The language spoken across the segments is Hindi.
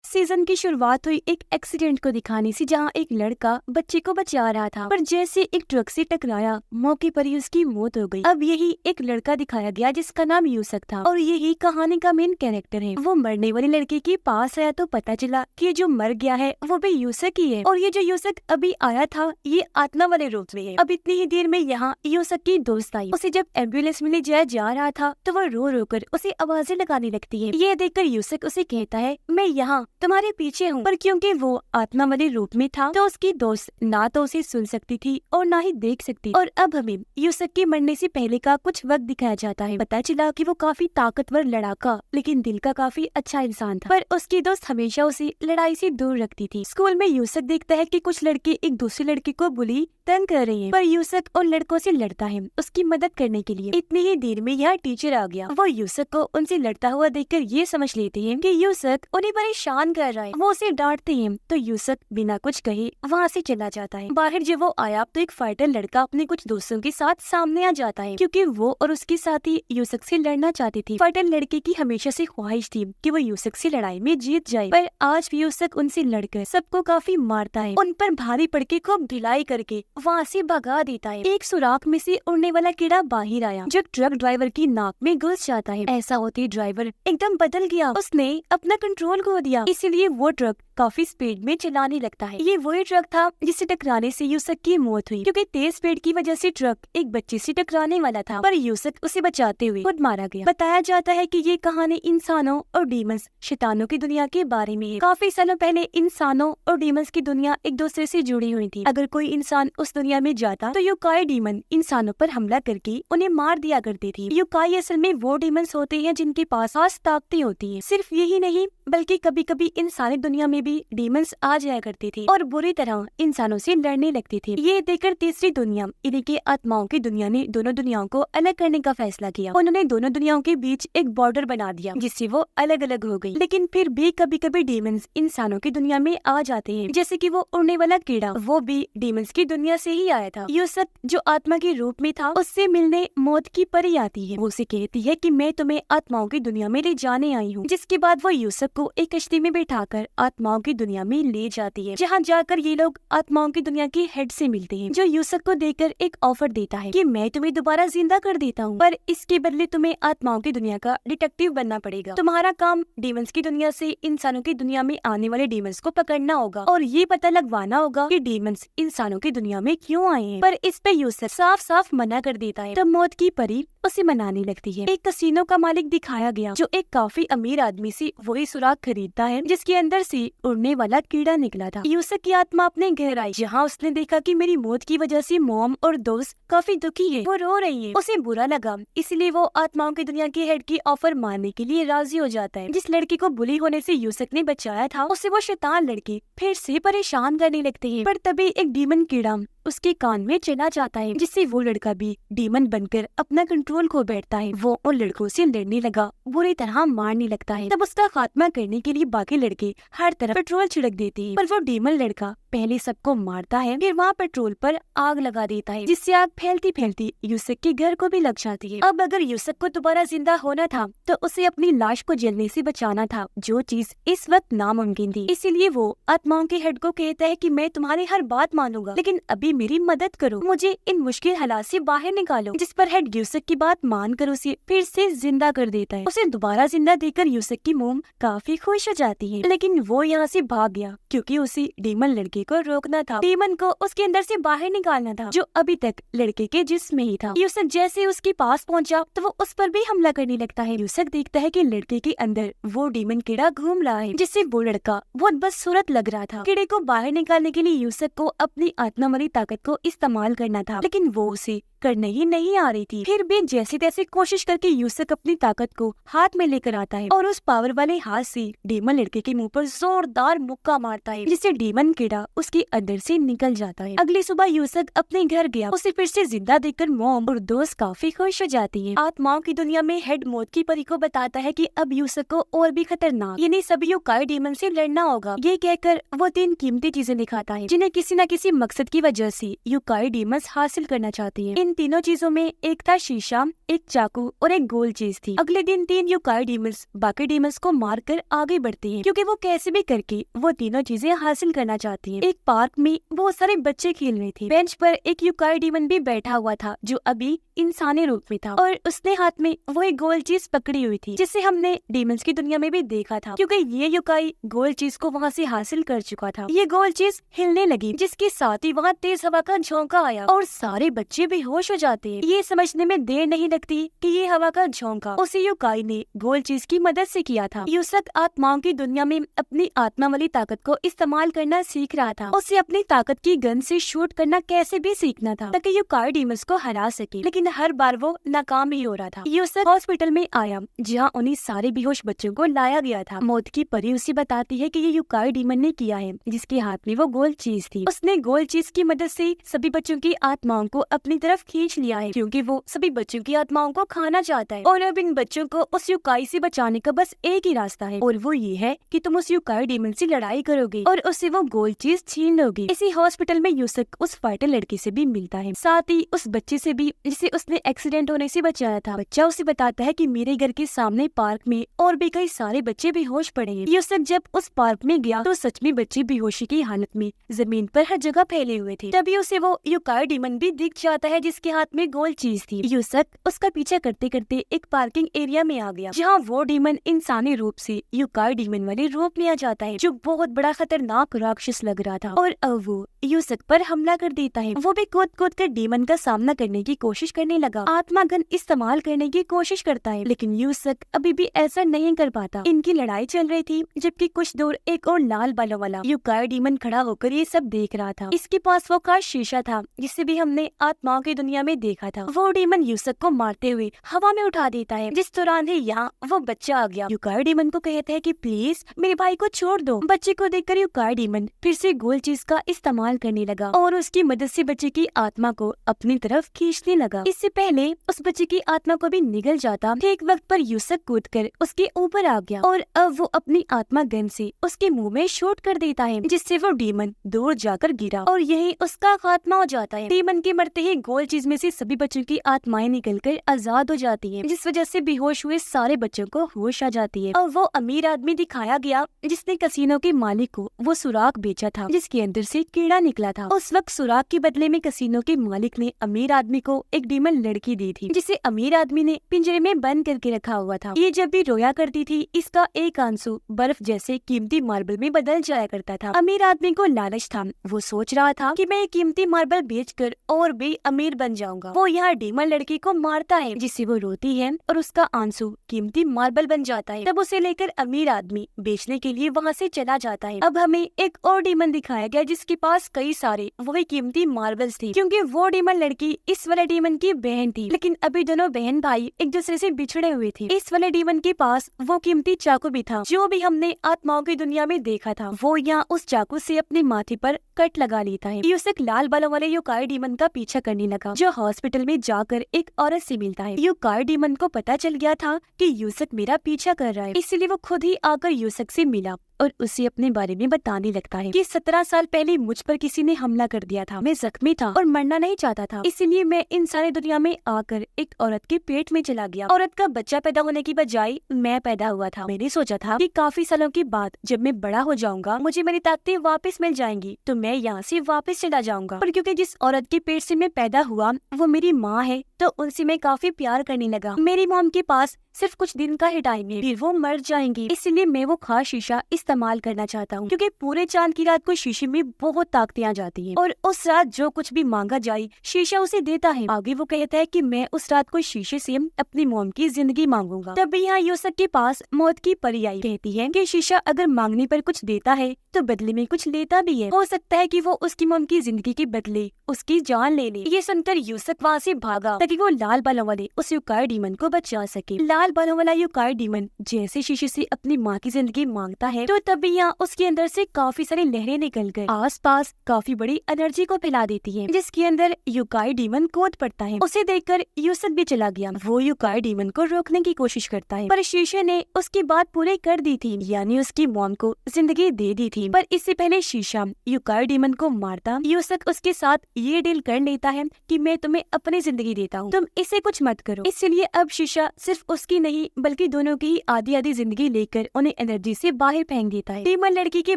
सीजन की शुरुआत हुई एक एक्सीडेंट को दिखाने से, जहां एक लड़का बच्चे को बचा रहा था, पर जैसे एक ट्रक से टकराया, मौके पर ही उसकी मौत हो गई। अब यही एक लड़का दिखाया गया जिसका नाम यूसुफ था और यही कहानी का मेन कैरेक्टर है। वो मरने वाले लड़के के पास आया तो पता चला कि ये जो मर गया है वो भी यूसुफ ही है, और ये जो यूसुफ अभी आया था ये आत्मा वाले रूप में है। अब इतनी ही देर में यहाँ यूसुफ की दोस्त आई। उसे जब एम्बुलेंस में ले जाया जा रहा था तो वो रो रो कर उसे आवाजें लगाने लगती है। ये देखकर यूसुफ उसे कहता है, मैं यहाँ तुम्हारे पीछे हूँ। पर क्योंकि वो आत्मा वाले रूप में था तो उसकी दोस्त ना तो उसे सुन सकती थी और ना ही देख सकती। और अब हमें यूसुफ के मरने से पहले का कुछ वक्त दिखाया जाता है। पता चला कि वो काफी ताकतवर लड़ाका लेकिन दिल का काफी अच्छा इंसान था, पर उसकी दोस्त हमेशा उसे लड़ाई से दूर रखती थी। स्कूल में यूसुफ देखता है कि कुछ लड़के एक दूसरे लड़के को बुली तंग कर रहे हैं, पर यूसुफ उन लड़कों से लड़ता है उसकी मदद करने के लिए। इतनी ही देर में यहाँ टीचर आ गया। वो यूसुफ को उनसे लड़ता हुआ देखकर ये समझ लेते हैं कि यूसुफ उन्हें परेशान कर रहा है। वो उसे डांटते हैं तो यूसुफ बिना कुछ कहे वहाँ से चला जाता है। बाहर जब वो आया तो एक फाइटर लड़का अपने कुछ दोस्तों के साथ सामने आ जाता है, क्योंकि वो और उसके साथी यूसुफ से लड़ना चाहती थी। फाइटर लड़के की हमेशा से ख्वाहिश थी कि वो यूसुफ से लड़ाई में जीत जाए, पर आज भी यूसुफ उनसे लड़कर सबको काफी मारता है। उन पर भारी पड़ के खूब ढिलाई करके वहाँ से भगा देता है। एक सुराख में से उड़ने वाला कीड़ा बाहर आया जो ट्रक ड्राइवर की नाक में घुस जाता है। ऐसा होते ड्राइवर एकदम बदल गया, उसने अपना कंट्रोल खो दिया, इसीलिए वो ट्रक काफी स्पीड में चलाने लगता है। ये वही ट्रक था जिससे टकराने से यूसुफ की मौत हुई, क्योंकि तेज स्पीड की वजह से ट्रक एक बच्चे से टकराने वाला था, पर यूसुफ उसे बचाते हुए खुद मारा गया। बताया जाता है कि ये कहानी इंसानों और डीमंस शैतानों की दुनिया के बारे में है। काफी सालों पहले इंसानों और डीमंस की दुनिया एक दूसरे से जुड़ी हुई थी। अगर कोई इंसान उस दुनिया में जाता तो युकाई डीमन इंसानों पर हमला करके उन्हें मार दिया करती थी। युकाई असल में वो डीमंस होते हैं जिनके पास खास ताकतें होती हैं। सिर्फ यही नहीं बल्कि कभी कभी इंसानी दुनिया में भी डीमंस आ जाया करती थी और बुरी तरह इंसानों से लड़ने लगती थी। ये देखकर तीसरी दुनिया यानी कि आत्माओं की दुनिया ने दोनों दुनियाओं को अलग करने का फैसला किया। उन्होंने दोनों दुनियाओं के बीच एक बॉर्डर बना दिया जिससे वो अलग अलग हो गई। लेकिन फिर भी कभी कभी डीमंस इंसानों की दुनिया में आ जाते हैं, जैसे कि वो उड़ने वाला कीड़ा, वो भी डीमंस की दुनिया से ही आया था। यूसुफ जो आत्मा के रूप में था उससे मिलने मौत की परी आती है। वो उसे कहती है कि मैं तुम्हें आत्माओं की दुनिया में ले जाने आई हूँ। जिसके बाद वो यूसुफ को एक कश्ती में बैठाकर आत्माओं की दुनिया में ले जाती है, जहाँ जाकर ये लोग आत्माओं की दुनिया के हेड से मिलते हैं, जो यूसुफ को देखकर एक ऑफर देता है कि मैं तुम्हें दोबारा जिंदा कर देता हूँ, पर इसके बदले तुम्हें आत्माओं की दुनिया का डिटेक्टिव बनना पड़ेगा। तुम्हारा काम डीमंस की दुनिया से इंसानों की दुनिया में आने वाले डीमंस को पकड़ना होगा और ये पता लगवाना होगा कि डीमंस इंसानों की दुनिया में क्यों आए हैं। पर इस पे यूसुफ साफ साफ मना कर देता है। तब मौत की परी उसे मनाने लगती है। एक कसीनो का मालिक दिखाया गया जो एक काफी अमीर आदमी से वही सुराग खरीदता है जिसके अंदर से उड़ने वाला कीड़ा निकला था। यूसुफ की आत्मा अपने घर आई, जहाँ उसने देखा कि मेरी मौत की वजह से मॉम और दोस्त काफी दुखी है, वो रो रही है। उसे बुरा लगा, इसलिए वो आत्माओं की दुनिया के हेड की ऑफर मानने के लिए राजी हो जाता है। जिस लड़की को बुली होने से यूसुफ ने बचाया था उसे वो शैतान लड़के फिर से परेशान करने लगते हैं। पर तभी एक डीमन कीड़ा उसके कान में चला जाता है, जिससे वो लड़का भी डीमन बनकर अपना कंट्रोल खो बैठता है। वो उन लड़कों से लड़ने लगा, बुरी तरह मारने लगता है। तब उसका खात्मा करने के लिए बाकी लड़के हर तरफ पेट्रोल छिड़क देते हैं, पर वो डीमन लड़का पहले सबको मारता है, फिर वहाँ पेट्रोल पर आग लगा देता है, जिससे आग फैलती फैलती यूसुफ के घर को भी लग जाती है। अब अगर यूसुफ को दोबारा जिंदा होना था तो उसे अपनी लाश को जलने से बचाना था, जो चीज इस वक्त नामुमकिन थी। इसीलिए वो आत्माओं के हेड को कहता है कि मैं तुम्हारी हर बात मानूंगा, लेकिन अभी मेरी मदद करो, मुझे इन मुश्किल हालात से बाहर निकालो। जिस पर हेड यूसुफ की बात मानकर उसे फिर से जिंदा कर देता है। उसे दोबारा जिंदा देखकर यूसुफ की मोम काफी खुश हो जाती है, लेकिन वो यहाँ से भाग गया क्योंकि उसे डीमन लड़के को रोकना था। डीमन को उसके अंदर से बाहर निकालना था, जो अभी तक लड़के के जिस्म में ही था। यूसुफ जैसे उसके पास पहुंचा तो वो उस पर भी हमला करने लगता है। यूसुफ देखता है कि लड़के के अंदर वो डीमन कीड़ा घूम रहा है, जिससे वो लड़का बहुत बदसूरत लग रहा था। कीड़े को बाहर निकालने के लिए यूसुफ को अपनी आत्मा वाली ताकत को इस्तेमाल करना था, लेकिन वो उसे करने ही नहीं आ रही थी। फिर भी जैसे तैसे कोशिश करके यूसुफ अपनी ताकत को हाथ में लेकर आता है और उस पावर वाले हाथ से डीमन लड़के के मुंह पर जोरदार मुक्का मारता है, जिससे डीमन कीड़ा उसके अंदर से निकल जाता है। अगली सुबह यूसुफ अपने घर गया, उसे फिर से जिंदा देखकर मॉम और दोस्त काफी खुश हो जाती है। आत्माओं की दुनिया में हेड मौत की परी को बताता है कि अब यूसुफ को और भी खतरनाक यानी सभी युकाई डीमन से लड़ना होगा। ये कहकर वो 3 कीमती चीजें दिखाता है जिन्हें किसी न किसी मकसद की वजह से युकाई डीमंस हासिल करना चाहती है। इन तीनों चीजों में एक था शीशा, एक चाकू और एक गोल चीज थी। अगले दिन 3 यूकाई डीमंस बाकी डीमंस को मारकर आगे बढ़ते हैं, क्योंकि वो कैसे भी करके वो तीनों चीजें हासिल करना चाहती हैं। एक पार्क में बहुत सारे बच्चे खेल रहे थे। बेंच पर एक यूकाई डीमन भी बैठा हुआ था जो अभी इंसानी रूप में था, और उसने हाथ में वो एक गोल चीज पकड़ी हुई थी, जिसे हमने डीमंस की दुनिया में भी देखा था, क्योंकि ये यूकाई गोल चीज को वहाँ से हासिल कर चुका था। ये गोल चीज हिलने लगी, जिसके साथ ही वहाँ तेज हवा का झोंका आया और सारे बच्चे बेहोश हो जाते हैं। ये समझने में देर नहीं लगती कि ये हवा का झोंका उसी यूकाई ने गोल चीज की मदद से किया था। यूसक आत्माओं की दुनिया में अपनी आत्मा वाली ताकत को इस्तेमाल करना सीख रहा था। उसे अपनी ताकत की गन से शूट करना कैसे भी सीखना था, ताकि यूकाई डीमंस को हरा सके, लेकिन हर बार वो नाकाम ही हो रहा था। यूसक हॉस्पिटल में आया, जहाँ उन्हीं सारे बेहोश बच्चों को लाया गया था। मौत की परी उसे बताती है कि ये यूकाई डीमन ने किया है, जिसके हाथ में वो गोल चीज थी। उसने गोल चीज की मदद से सभी बच्चों की आत्माओं को अपनी तरफ खींच लिया है, क्योंकि वो सभी बच्चों की आत्माओं को खाना चाहता है। और अब इन बच्चों को उस यूकाई से बचाने का बस एक ही रास्ता है, और वो ये है कि तुम उस यूकाई डीमन से लड़ाई करोगे और उससे वो गोल चीज छीन लोगे। इसी हॉस्पिटल में यूसक उस फाइटर लड़की से भी मिलता है, साथ ही उस बच्चे से भी जिसे उसने एक्सीडेंट होने से बचाया था। बच्चा उसे बताता है कि मेरे घर के सामने पार्क में और भी कई सारे बच्चे बेहोश पड़े हैं। यूसक जब उस पार्क में गया तो सच में बच्चे बेहोशी की हालत में जमीन पर हर जगह फैले हुए थे। तभी उसे वो यूकाई डीमन भी दिख जाता है, जिसके हाथ में गोल चीज थी। यूसक उसका पीछा करते करते एक पार्किंग एरिया में आ गया, जहाँ वो डीमन इंसानी रूप से यूकाई डीमन वाले रूप में आ जाता है, जो बहुत बड़ा खतरनाक राक्षस लग रहा था। और अब वो यूसक पर हमला कर देता है। वो भी कूद कूद कर डीमन का सामना करने की कोशिश करने लगा, आत्मा गन इस्तेमाल करने की कोशिश करता है, लेकिन यूसक अभी भी ऐसा नहीं कर पाता। इनकी लड़ाई चल रही थी, जबकि कुछ दूर एक और लाल बालों वाला यूकाई डीमन खड़ा होकर ये सब देख रहा था। इसके पास वो खास शीशा था, जिसे भी हमने आत्माओं की दुनिया में देखा था। वो डीमन यूसक को मारते हुए हवा में उठा देता है। जिस दौरान ही यहाँ वो बच्चा आ गया। यूकाई डीमन को कहता है कि प्लीज मेरे भाई को छोड़ दो। बच्चे को देखकर यूकाई डीमन फिर से गोल चीज का इस्तेमाल करने लगा और उसकी मदद से बच्चे की आत्मा को अपनी तरफ खींचने लगा। इससे पहले उस बच्चे की आत्मा को भी निगल जाता, ठीक वक्त पर यूसक कूदकर उसके ऊपर आ गया और अब वो अपनी आत्मा गन से उसके मुंह में शूट कर देता है, जिससे वो डीमन दूर जाकर गिरा और यही उसका खात्मा हो जाता है। डीमन के मरते ही गोल चीज में से सभी बच्चों की आत्माएं निकलकर आजाद हो जाती हैं, जिस वजह से बेहोश हुए सारे बच्चों को होश आ जाती है। और वो अमीर आदमी दिखाया गया जिसने कसीनो के मालिक को वो सुराख बेचा था, जिसके अंदर से कीड़ा निकला था। उस वक्त सुराख के बदले में कसीनो के मालिक ने अमीर आदमी को एक डीमन लड़की दी थी, जिसे अमीर आदमी ने पिंजरे में बंद करके रखा हुआ था। ये जब भी रोया करती थी, इसका एक आंसू बर्फ जैसे कीमती मार्बल में बदल जाया करता था। अमीर आदमी को लालच था, वो सोच रहा था कि मैं कीमती मार्बल बेचकर और भी अमीर बन जाऊंगा। वो यहाँ डीमन लड़की को मारता है, जिससे वो रोती है और उसका आंसू कीमती मार्बल बन जाता है। तब उसे लेकर अमीर आदमी बेचने के लिए वहाँ से चला जाता है। अब हमें एक और डीमन दिखाया गया, जिसके पास कई सारे वही कीमती मार्बल्स थी, क्योंकि वो डीमन लड़की इस वाले डीमन की बहन थी। लेकिन अभी दोनों बहन भाई एक दूसरे से बिछड़े हुए थे। इस वाले डीमन के पास वो कीमती चाकू भी था, जो भी हमने आत्माओं की दुनिया में देखा था। वो यहाँ उस चाकू से अपने माथे पर कट लगा लेता है। यूसक लाल बालों वाले यूकाई डीमन का पीछा करने लगा, जो हॉस्पिटल में जाकर एक औरत से मिलता है। यूकाई डीमन को पता चल गया था कि यूसक मेरा पीछा कर रहा है, इसलिए वो खुद ही आकर यूसक से मिला और उसे अपने बारे में बताने लगता है कि 17 साल पहले मुझ पर किसी ने हमला कर दिया था। मैं जख्मी था और मरना नहीं चाहता था, इसीलिए मैं इंसानी दुनिया में आकर एक औरत के पेट में चला गया। औरत का बच्चा पैदा होने की बजाय मैं पैदा हुआ था। मैंने सोचा था कि काफी सालों के बाद जब मैं बड़ा हो जाऊंगा, मुझे मेरी ताकतें वापस मिल जाएंगी, तो मैं यहाँ से वापस चला जाऊंगा। पर क्योंकि जिस औरत के पेट से मैं पैदा हुआ वो मेरी माँ है, तो उनसे मैं काफी प्यार करने लगा। मेरी मॉम के पास सिर्फ कुछ दिन का ही टाइम है, फिर वो मर जाएंगी, इसलिए मैं वो खास शीशा इस्तेमाल करना चाहता हूँ, क्योंकि पूरे चांद की रात को शीशे में बहुत ताकतें आ जाती हैं और उस रात जो कुछ भी मांगा जाए शीशा उसे देता है। आगे वो कहता है कि मैं उस रात को शीशे से अपनी मॉम की जिंदगी मांगूंगा। तभी यहाँ यूसक के पास मौत की परी आई, कहती है कि शीशा अगर मांगने पर कुछ देता है तो बदले में कुछ लेता भी है। हो सकता है कि वो उसकी मॉम की जिंदगी के बदले उसकी जान ले ले। ये सुनकर यूसक वहाँ से भागा, ताकि वो लाल बालों वाले उस यूकाई डीमन को बचा सके। लाल बालों वाला यूकाई डीमन जैसे शीशे से अपनी माँ की जिंदगी मांगता है तो तभी यहाँ उसके अंदर से काफी सारी लहरें निकल कर आसपास काफी बड़ी एनर्जी को फैला देती है, जिसके अंदर यूकाई डीमन कूद पड़ता है। उसे देखकर यूसुक भी चला गया। वो यूकाई डीमन को रोकने की कोशिश करता है, पर शीशे ने उसकी बात पूरी कर दी थी, यानी उसकी मॉम को जिंदगी दे दी थी। पर इससे पहले शीशा यूकाई डीमन को मारता, यूसुक उसके साथ ये डील कर लेता है कि मैं तुम्हें अपनी जिंदगी देता हूँ, तुम इसे कुछ मत करो। इसलिए अब शीशा सिर्फ उसकी नहीं बल्कि दोनों की ही आधी आधी जिंदगी लेकर उन्हें एनर्जी से बाहर फेंक देता है। डीमन लड़की के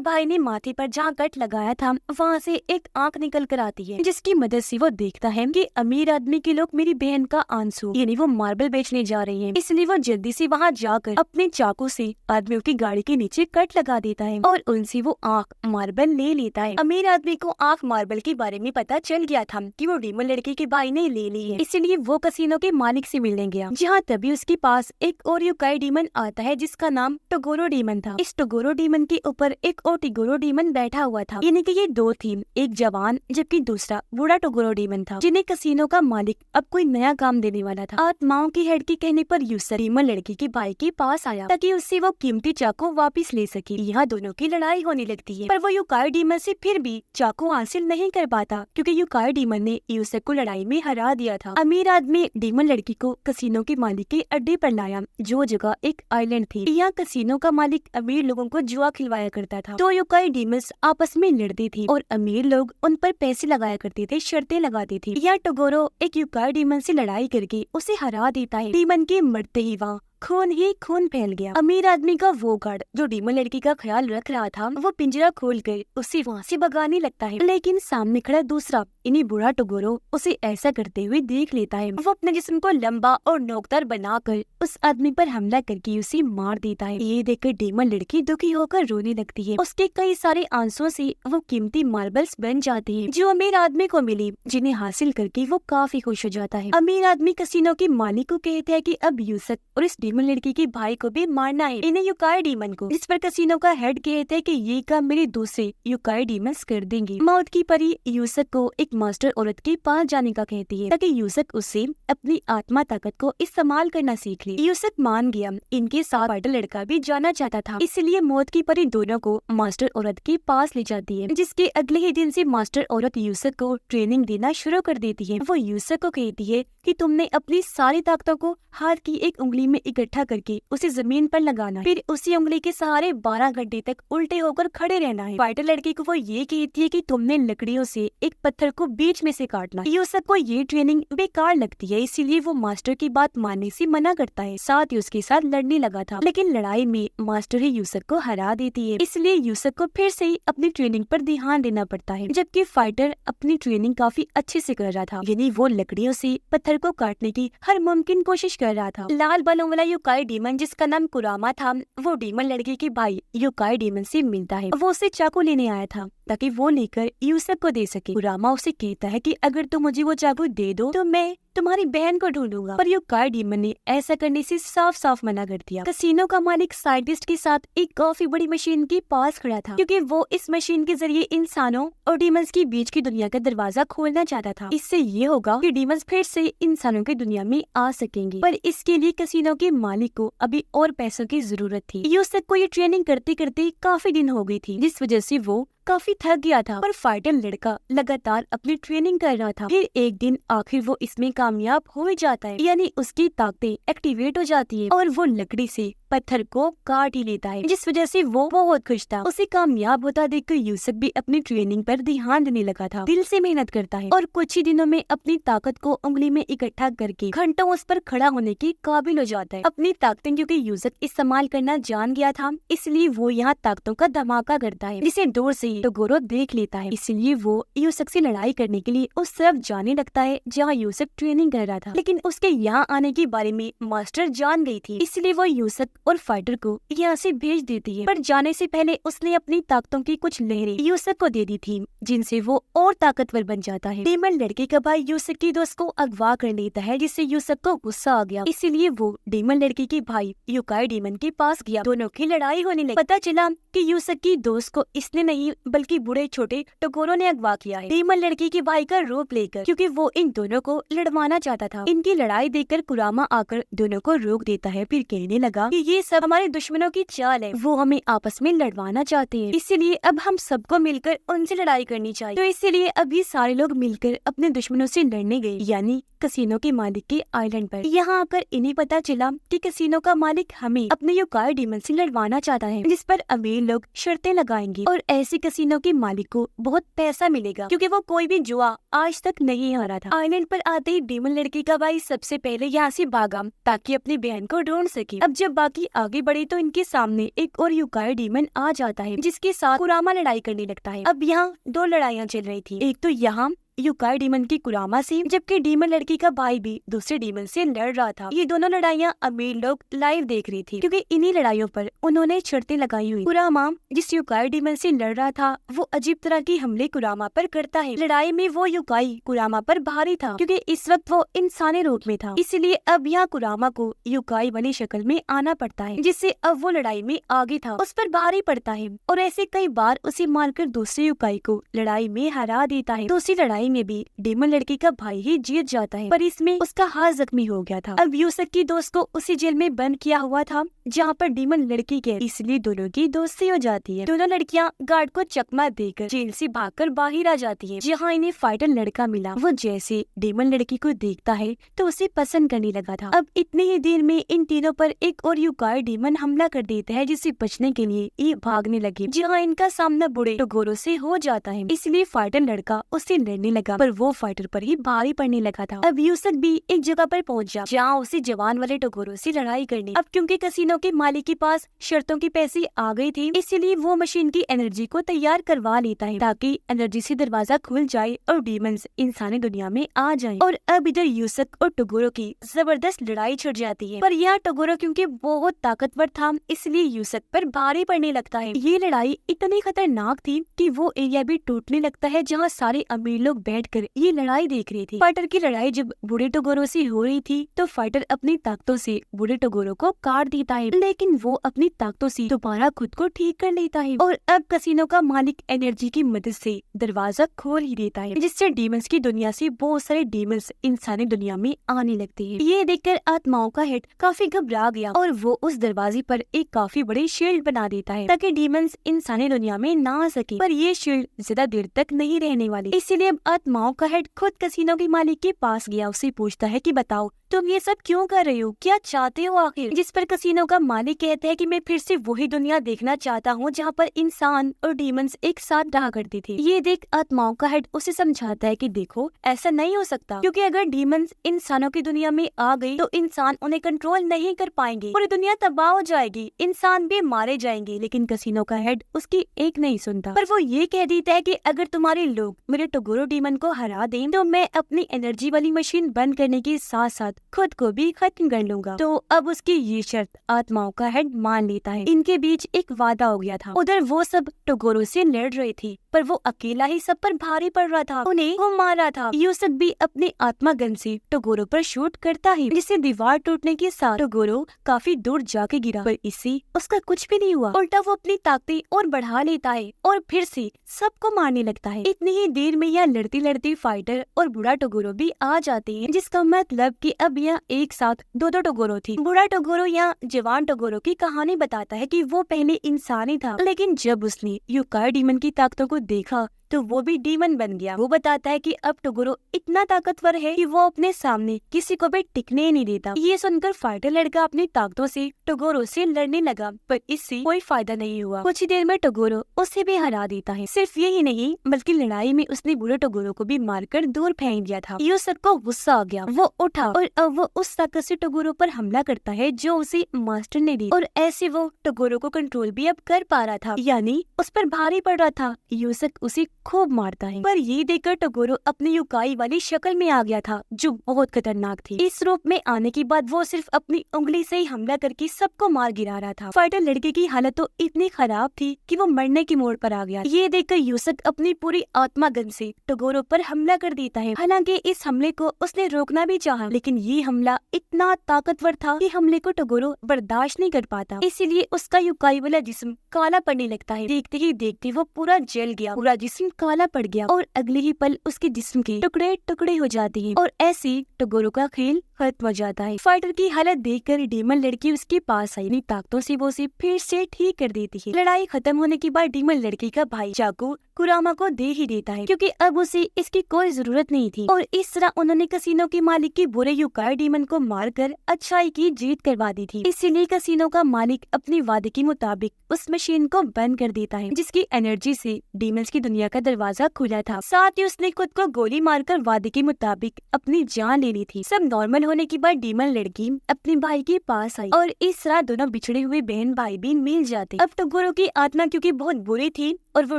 भाई ने माथे पर जहाँ कट लगाया था वहाँ से एक आंख निकल कर आती है, जिसकी मदद से वो देखता है कि अमीर आदमी के लोग मेरी बहन का आंसू यानी वो मार्बल बेचने जा रही हैं। इसलिए वो जल्दी से वहाँ जाकर अपने चाकू से आदमियों की गाड़ी के नीचे कट लगा देता है और उनसे वो आंख मार्बल ले लेता है। अमीर आदमी को आंख मार्बल के बारे में पता चल गया था कि वो डीमन लड़की के भाई ने ले ली है, इसलिए वो कसिनो के मालिक से मिलने गया, जहाँ तभी उसके पास एक और यूकाई डीमन आता है जिसका नाम टोगोरो डीमन था। इस टोगोरो डीमन के ऊपर एक और टिगोरो डीमन बैठा हुआ था, यानी कि ये दो थी, एक जवान जबकि दूसरा बूढ़ा टोगोरो डीमन था, जिन्हें कसिनो का मालिक अब कोई नया काम देने वाला था। आत्माओं की हेड के कहने पर यूसुक डीमन लड़की के भाई के पास आया ताकि उससे वो कीमती चाकू वापस ले सके। यहाँ दोनों की लड़ाई होने लगती है, पर वो यूकाई डीमन से फिर भी चाकू हासिल नहीं कर पाता क्योंकि यूकाई डीमन ने यूसुक को लड़ाई में हरा दिया था। अमीर आदमी डीमन लड़की को कसिनो के मालिक के अड्डे पर लाया, जो जगह एक आइलैंड थी। यहाँ कसिनो का मालिक अमीर लोगों को जुआ खिलवाया करता था, तो यूकाई डीमंस आपस में लड़ती थी और अमीर लोग उन पर पैसे लगाया करते थे, शर्तें लगाती थी। यहाँ टोगोरो एक यूकाई डीमन से लड़ाई करके उसे हरा देता है। डीमन के मरते ही वहाँ खून ही खून फैल गया। अमीर आदमी का वो गार्ड जो डीमन लड़की का ख्याल रख रहा था वो पिंजरा खोलकर उसे वहाँ से भगाने लगता है, लेकिन सामने खड़ा दूसरा इन्हीं बूढ़ा टोगोरो उसे ऐसा करते हुए देख लेता है। वो अपने जिस्म को लंबा और नोकदार बनाकर उस आदमी पर हमला करके उसे मार देता है। ये देखकर डीमन लड़की दुखी होकर रोने लगती है। उसके कई सारे आंसुओं से वो कीमती मार्बल्स बन जाती है जो अमीर आदमी को मिली, जिन्हें हासिल करके वो काफी खुश हो जाता है। अमीर आदमी कसिनो के मालिक को कहते हैं कि अब यूसुक और इस डीमन लड़की के भाई को भी मारना है, इन्हें यूकाई डीमन को। इस पर कसिनो का हेड कहते हैं कि ये काम मेरे दूसरे यूकाई डीमंस कर देंगे। मौत की परी यूसुक को एक मास्टर औरत के पास जाने का कहती है ताकि यूसुक उससे अपनी आत्मा ताकत को इस्तेमाल करना सीख ले। यूसुक मान गया। इनके साथ फाइटर लड़का भी जाना चाहता था, इसलिए मौत की परी दोनों को मास्टर औरत के पास ले जाती है, जिसके अगले ही दिन से मास्टर औरत यूसुक को ट्रेनिंग देना शुरू कर देती है। वो यूसुक को कहती है कि तुमने अपनी सारी ताकतों को हाथ की एक उंगली में इकट्ठा करके उसे जमीन पर लगाना, फिर उसी उंगली के सहारे 12 घंटे तक उल्टे होकर खड़े रहना है। फाइटर लड़की को वो ये कहती है कि तुमने लकड़ियों से एक पत्थर को बीच में से काटना। यूसुक को ये ट्रेनिंग बेकार लगती है, इसीलिए वो मास्टर की बात मानने से मना करता है। साथ ही उसके साथ लड़ने लगा था, लेकिन लड़ाई में मास्टर ही यूसुक को हरा देती है, इसलिए यूसुक को फिर से अपनी ट्रेनिंग पर ध्यान देना पड़ता है। जबकि फाइटर अपनी ट्रेनिंग काफी अच्छे से कर रहा था, यानी वो लकड़ियों से पत्थर को काटने की हर मुमकिन कोशिश कर रहा था। लाल बालों वाला यूकाई डीमन जिसका नाम कुरामा था, वो डीमन लड़की के भाई यूकाई डीमन से मिलता है। वो उसे चाकू लेने आया था ताकि वो लेकर यूसुक को दे सके। कुरामा उसे कहता है कि अगर तुम मुझे वो चाकू दे दो तो मैं तुम्हारी बहन को ढूंढूंगा, पर यूकाई डीमन ने ऐसा करने से साफ साफ मना कर दिया। कसिनो का मालिक साइंटिस्ट के साथ एक काफी बड़ी मशीन के पास खड़ा था, क्योंकि वो इस मशीन के जरिए इंसानों और डीमंस के बीच की दुनिया का दरवाजा खोलना चाहता था। इससे ये होगा कि डीमंस फिर से इंसानों की दुनिया में आ सकेंगे, पर इसके लिए कसिनो के मालिक को अभी और पैसों की जरूरत थी। यूसुक को ये ट्रेनिंग करते करते काफी दिन हो गई थी, जिस वजह से वो काफी थक गया था, पर फाइटर लड़का लगातार अपनी ट्रेनिंग कर रहा था। फिर एक दिन आखिर वो इसमें कामयाब हो ही जाता है, यानी उसकी ताकतें एक्टिवेट हो जाती है और वो लकड़ी से पत्थर को काट ही लेता है, जिस वजह से वो बहुत खुश था। उसे कामयाब होता देखकर यूसुक भी अपनी ट्रेनिंग पर ध्यान देने लगा था, दिल से मेहनत करता है और कुछ ही दिनों में अपनी ताकत को उंगली में इकट्ठा करके घंटों उस पर खड़ा होने के काबिल हो जाता है। अपनी ताकतें क्योंकि यूसुक इस्तेमाल करना जान गया था, इसलिए वो यहाँ ताकतों का धमाका करता है, जिसे दूर से टोगोरो देख लेता है। इसलिए वो यूसुक से लड़ाई करने के लिए उस तरफ जाने लगता है जहाँ यूसुक ट्रेनिंग कर रहा था, लेकिन उसके यहाँ आने के बारे में मास्टर जान गई थी, इसलिए वो यूसुक और फाइटर को यहाँ से भेज देती है। पर जाने से पहले उसने अपनी ताकतों की कुछ लहरें यूसुक को दे दी थी, जिनसे वो और ताकतवर बन जाता है। डीमन लड़के का भाई यूसुक की दोस्त को अगवा कर लेता है, जिससे यूसुक को गुस्सा आ गया, इसीलिए वो डीमन लड़की के भाई यूकाई डीमन के पास गया। दोनों की लड़ाई होने लगी। पता चला कि यूसुक की दोस्त को इसने नहीं बल्कि बूढ़े छोटे टोगोरो ने अगवा किया है डीमन लड़की के भाई का रूप लेकर, क्योंकि वो इन दोनों को लड़वाना चाहता था। इनकी लड़ाई देखकर कुरामा आकर दोनों को रोक देता है, फिर कहने लगा कि ये सब हमारे दुश्मनों की चाल है, वो हमें आपस में लड़वाना चाहते हैं, इसीलिए अब हम सबको मिलकर उनसे लड़ाई करनी चाहिए। तो इसीलिए अब ये सारे लोग मिलकर अपने दुश्मनों से लड़ने गए, यानी कसिनो के मालिक के आइलैंड पर। यहाँ आकर इन्हें पता चला कि कसिनो का मालिक हमें अपने युकाई डीमन से लड़वाना चाहता है, जिस पर अमीर लोग शर्तें लगाएंगे और ऐसे कसिनो के मालिक को बहुत पैसा मिलेगा, क्योंकि वो कोई भी जुआ आज तक नहीं हारा था। आइलैंड पर आते ही डीमन लड़की का भाई सबसे पहले यहाँ से भागा ताकि अपनी बहन को ढूंढ सके। अब जब बाकी आगे बढ़े तो इनके सामने एक और युकाई डीमन आ जाता है, जिसके साथ कुरामा लड़ाई करने लगता है। अब यहाँ दो लड़ाइयाँ चल रही थी, एक तो यहाँ युकाई डीमन की कुरामा से, जबकि डीमन लड़की का भाई भी दूसरे डीमन से लड़ रहा था। ये दोनों लड़ाइयाँ अमीर लोग लाइव देख रही थी, क्योंकि इन्हीं लड़ाइयों पर उन्होंने शर्तें लगाई हुई। कुरामा जिस युकाई डीमन से लड़ रहा था वो अजीब तरह की हमले कुरामा पर करता है। लड़ाई में वो युकाई कुरामा पर भारी था, क्योंकि इस वक्त वो इंसानी रूप में था, इसलिए अब यहाँ कुरामा को युकाई वाली शक्ल में आना पड़ता है, जिससे अब वो लड़ाई में आगे था, उस पर भारी पड़ता है और ऐसे कई बार उसे मारकर दूसरे युकाई को लड़ाई में हरा देता है। दूसरी लड़ाई में भी डीमन लड़की का भाई ही जीत जाता है, पर इसमें उसका हाथ जख्मी हो गया था। अब यूसक की दोस्त को उसी जेल में बंद किया हुआ था जहाँ पर डीमन लड़की के, इसलिए दोनों की दोस्ती हो जाती है। दोनों लड़कियाँ गार्ड को चकमा देकर जेल से भागकर बाहर आ जाती है। जहाँ इन्हें फाइटर लड़का मिला, वो जैसे डीमन लड़की को देखता है तो उसे पसंद करने लगा था। अब इतनी ही देर में इन तीनों पर एक और युकाई डीमन हमला कर देता है, जिससे बचने के लिए ये भागने लगे, जहाँ इनका सामना बूढ़े टोगोरो से हो जाता है, इसलिए फाइटर लड़का उससे लड़ने लगा, पर वो फाइटर पर ही भारी पड़ने लगा था। अब यूसक भी एक जगह पर पहुंच जा जहाँ उसे जवान वाले टोगोरो से लड़ाई करनी। अब क्योंकि कसिनो के मालिक के पास शर्तों की पैसे आ गई थी, इसीलिए वो मशीन की एनर्जी को तैयार करवा लेता है ताकि एनर्जी से दरवाजा खुल जाए और डीमंस इंसानी दुनिया में आ जाएं। और अब इधर यूसक और टोगोरो की जबरदस्त लड़ाई छिड़ जाती है, पर यहाँ टोगोरो क्योंकि बहुत ताकतवर था इसलिए यूसक पर भारी पड़ने लगता है। ये लड़ाई इतनी खतरनाक थी कि वो एरिया भी टूटने लगता है जहाँ सारे अमीर लोग बैठकर ये लड़ाई देख रही थी। फाइटर की लड़ाई जब बूढ़े टोगोरो से हो रही थी तो फाइटर अपनी ताकतों से बूढ़े टोगोरो को काट देता है, लेकिन वो अपनी ताकतों से दोबारा खुद को ठीक कर लेता है और अब कसिनो का मालिक एनर्जी की मदद से दरवाजा खोल ही देता है, जिससे डीमंस की दुनिया से बहुत सारे डीमंस इंसानी दुनिया में आने लगते हैं। ये देखकर आत्माओं का हेड काफी घबरा गया और वो उस दरवाजे पर एक काफी बड़ी शील्ड बना देता है ताकि डीमंस इंसानी दुनिया में ना आ सके। पर ये शील्ड ज्यादा देर तक नहीं रहने वाली, इसीलिए अब आत्माओं का हेड खुद कसिनो के मालिक के पास गया, उसे पूछता है कि बताओ तुम ये सब क्यों कर रहे हो, क्या चाहते हो आखिर। जिस पर कसिनो का मालिक कहता है कि मैं फिर से वही दुनिया देखना चाहता हूँ जहाँ पर इंसान और डीमंस एक साथ रहा करते थे। ये देख आत्माओं का हेड उसे समझाता है कि देखो ऐसा नहीं हो सकता, क्योंकि अगर डीमंस इंसानों की दुनिया में आ गई तो इंसान उन्हें कंट्रोल नहीं कर पाएंगे, पूरी दुनिया तबाह हो जाएगी, इंसान भी मारे जाएंगे। लेकिन कसिनो का हेड उसकी एक नहीं सुनता, पर वो ये कह देता है कि अगर तुम्हारे लोग मेरे टोगोरो डीमन को हरा दें तो मैं अपनी एनर्जी वाली मशीन बंद करने के साथ साथ खुद को भी खत्म कर लूंगा। तो अब उसकी ये शर्त आत्माओं का हेड मान लेता है। इनके बीच एक वादा हो गया था। उधर वो सब टोगोरो से लड़ रहे थे, पर वो अकेला ही सब पर भारी पड़ रहा था, उन्हें वो मार रहा था। यूसक भी अपने आत्मा गन से टोगोरो पर शूट करता है, जिससे दीवार टूटने के साथ टोगोरो काफी दूर जाके गिरा, पर इससे उसका कुछ भी नहीं हुआ। उल्टा वो अपनी ताकतें और बढ़ा लेता है और फिर से सबको मारने लगता है। इतनी ही देर में यहाँ लड़ती लड़ती फाइटर और बूढ़ा टोगोरो भी आ जाते हैं, जिसका मतलब कि अब यहाँ एक साथ दो टोगोरो थी। बूढ़ा टोगोरो यहाँ जवान टोगोरो की कहानी बताता है कि वो पहले इंसान ही था, लेकिन जब उसने युकाई डीमन की ताकतों को देखा तो वो भी डीमन बन गया। वो बताता है कि अब टोगोरो इतना ताकतवर है कि वो अपने सामने किसी को भी टिकने नहीं देता। ये सुनकर फाइटर लड़का अपनी ताकतों से टोगोरो से लड़ने लगा, पर इससे कोई फायदा नहीं हुआ। कुछ ही देर में टोगोरो उसे भी हरा देता है। सिर्फ यही नहीं बल्कि लड़ाई में उसने बूढ़े टोगोरो को भी मारकर दूर फेंक दिया था। यूसक को गुस्सा आ गया, वो उठा और अब वो उस ताकत से टोगोरो पर हमला करता है जो उसे मास्टर ने दी, और ऐसे वो टोगोरो को कंट्रोल भी अब कर पा रहा था, यानी उस पर भारी पड़ रहा था। यूसक उसे खूब मारता है। पर ये देखकर टोगोरो अपनी युकाई वाली शक्ल में आ गया था जो बहुत खतरनाक थी। इस रूप में आने के बाद वो सिर्फ अपनी उंगली से ही हमला करके सबको मार गिरा रहा था। फाइटर लड़के की हालत तो इतनी खराब थी कि वो मरने की मोड़ पर आ गया। ये देखकर यूसक अपनी पूरी आत्मागन से टोगोरो पर हमला कर देता है। हालांकि इस हमले को उसने रोकना भी चाहा, लेकिन ये हमला इतना ताकतवर था कि हमले को टोगोरो बर्दाश्त नहीं कर पाता। इसीलिए उसका युकाई वाला जिस्म काला पड़ने लगता है। देखते ही देखते वो पूरा जल गया, पूरा जिस्म काला पड़ गया और अगले ही पल उसके जिस्म के टुकड़े टुकड़े हो जाते हैं और ऐसे टोगोरो का खेल खत्म हो जाता है। फाइटर की हालत देखकर डीमन लड़की उसके पास आई। अपनी ताकतों से वो उसे फिर से ठीक कर देती है। लड़ाई खत्म होने के बाद डीमन लड़की का भाई चाकू कुरामा को दे ही देता है, क्योंकि अब उसे इसकी कोई जरूरत नहीं थी। और इस तरह उन्होंने कसिनो के मालिक के बुरे युकाई डीमन को मारकर अच्छाई की जीत करवा दी थी। इसीलिए कसिनो का मालिक अपने वादे के मुताबिक उस मशीन को बंद कर देता है, जिसकी एनर्जी से डीमंस की दुनिया का दरवाजा खुला था। साथ ही उसने खुद को गोली मारकर वादे के मुताबिक अपनी जान ले ली थी। सब नॉर्मल होने के बाद डीमन लड़की अपने भाई के पास आई और इस तरह दोनों बिछड़े हुए बहन भाई भी मिल जाते। अब टोगोरो की आत्मा क्योंकि बहुत बुरी थी और वो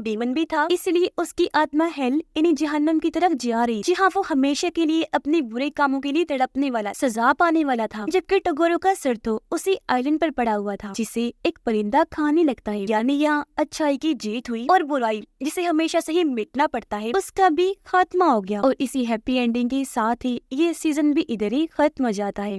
डीमन भी था, इसलिए उसकी आत्मा हेल यानी जहन्नम की तरफ जा रही, जहाँ वो हमेशा के लिए अपने बुरे कामों के लिए तड़पने वाला, सजा पाने वाला था। जबकि टोगोरो का सिर तो उसी आइलैंड पर पड़ा हुआ था जिसे एक परिंदा खाने लगता है। यानी यहाँ अच्छाई की जीत हुई और बुराई जिसे हमेशा से ही मिटना पड़ता है उसका भी खात्मा हो गया। और इसी हैप्पी एंडिंग के साथ ही ये सीजन भी इधर ही खत्म हो जाता है।